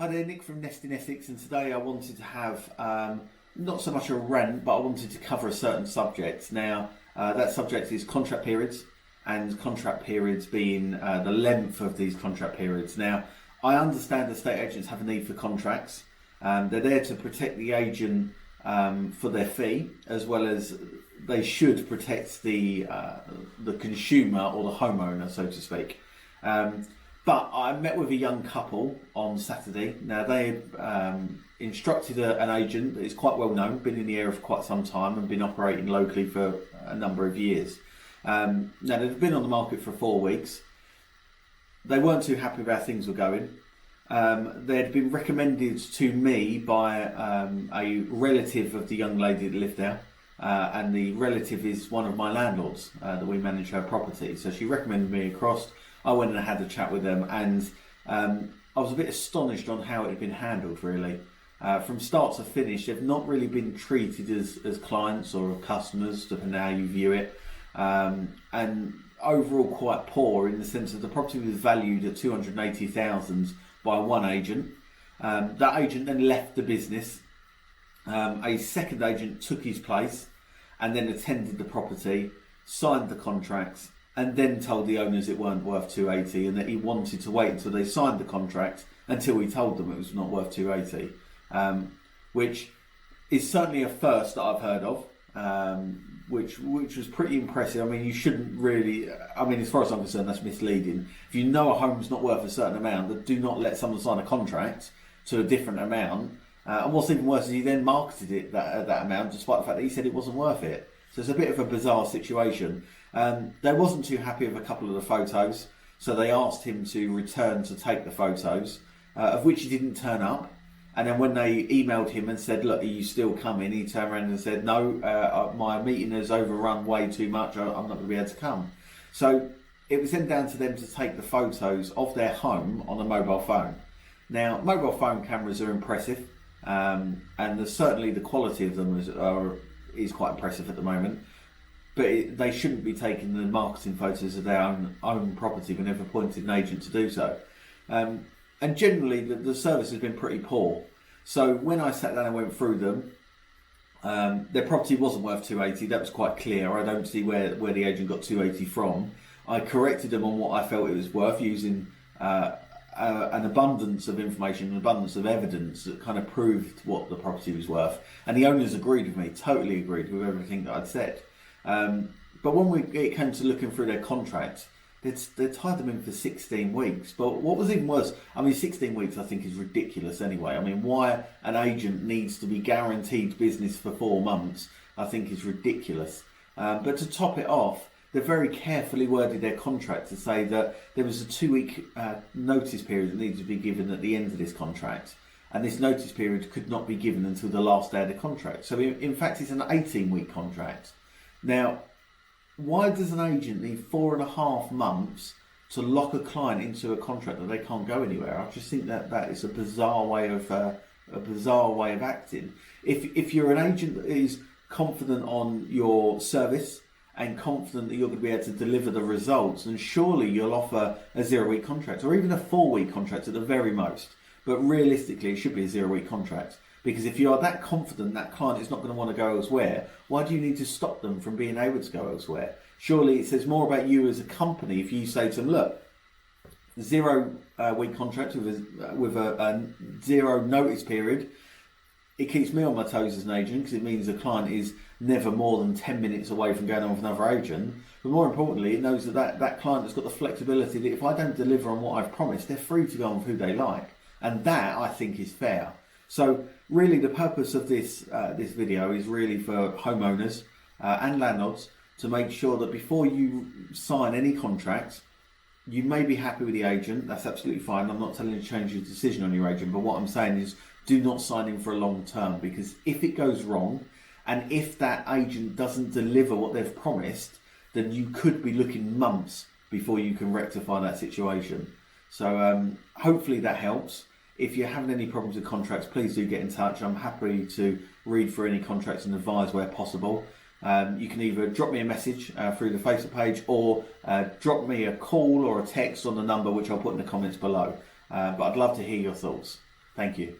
Hi there, Nick from Nesting Essex, and today I wanted to have not so much a rant, but I wanted to cover a certain subject. Now, that subject is contract periods, and contract periods being the length of these contract periods. Now, I understand estate agents have a need for contracts. They're there to protect the agent for their fee, as well as they should protect the consumer or the homeowner, so to speak. But I met with a young couple on Saturday. Now they instructed an agent that is quite well known, been in the area for quite some time and been operating locally for a number of years. Now they've been on the market for 4 weeks. They weren't too happy with how things were going. They'd been recommended to me by a relative of the young lady that lived there. And the relative is one of my landlords that we manage her property. So she recommended me across. I went and had a chat with them, and I was a bit astonished on how it had been handled, really. From start to finish, they've not really been treated as clients or customers, depending on how you view it. And overall quite poor, in the sense that the property was valued at $280,000 by one agent. That agent then left the business. A second agent took his place and then attended the property, signed the contracts, and then told the owners it weren't worth 280, and that he wanted to wait until they signed the contract until he told them it was not worth 280, which is certainly a first that I've heard of, which was pretty impressive. I mean, you shouldn't really, I mean, as far as I'm concerned, that's misleading. If you know a home's not worth a certain amount, then do not let someone sign a contract to a different amount. And what's even worse is he then marketed it that amount, despite the fact that he said it wasn't worth it. So it's a bit of a bizarre situation. They wasn't too happy with a couple of the photos, so they asked him to return to take the photos, of which he didn't turn up. And then when they emailed him and said, look, are you still coming? He turned around and said, no, my meeting has overrun way too much, I'm not going to be able to come. So it was then down to them to take the photos of their home on a mobile phone. Now, mobile phone cameras are impressive, and certainly the quality of them is quite impressive at the moment. But they shouldn't be taking the marketing photos of their own property when they've appointed an agent to do so. And generally, the service has been pretty poor. So when I sat down and went through them, their property wasn't worth 280. That was quite clear. I don't see where the agent got 280 from. I corrected them on what I felt it was worth, using an abundance of information, an abundance of evidence that kind of proved what the property was worth. And the owners agreed with me, totally agreed with everything that I'd said. But when it came to looking through their contract, they tied them in for 16 weeks. But what was even worse, I mean, 16 weeks I think is ridiculous anyway. I mean, why an agent needs to be guaranteed business for 4 months, I think is ridiculous. But to top it off, they very carefully worded their contract to say that there was a 2-week notice period that needed to be given at the end of this contract. And this notice period could not be given until the last day of the contract. So in fact, it's an 18-week contract. Now, why does an agent need 4.5 months to lock a client into a contract that they can't go anywhere? I just think that is a bizarre way of acting. If you're an agent that is confident on your service and confident that you're going to be able to deliver the results, then surely you'll offer a 0-week contract, or even a 4-week contract at the very most. But realistically, it should be a 0-week contract. Because if you are that confident that client is not going to want to go elsewhere, why do you need to stop them from being able to go elsewhere? Surely it says more about you as a company if you say to them, look, 0-week contract with a 0 notice period. It keeps me on my toes as an agent, because it means the client is never more than 10 minutes away from going on with another agent. But more importantly, it knows that client has got the flexibility that if I don't deliver on what I've promised, they're free to go on with who they like. And that, I think, is fair. So really the purpose of this video is really for homeowners and landlords to make sure that before you sign any contract, you may be happy with the agent. That's absolutely fine. I'm not telling you to change your decision on your agent, but what I'm saying is do not sign in for a long term, because if it goes wrong and if that agent doesn't deliver what they've promised, then you could be looking months before you can rectify that situation. So hopefully that helps. If you're having any problems with contracts, please do get in touch. I'm happy to read through any contracts and advise where possible. You can either drop me a message through the Facebook page, or drop me a call or a text on the number which I'll put in the comments below. But I'd love to hear your thoughts. Thank you.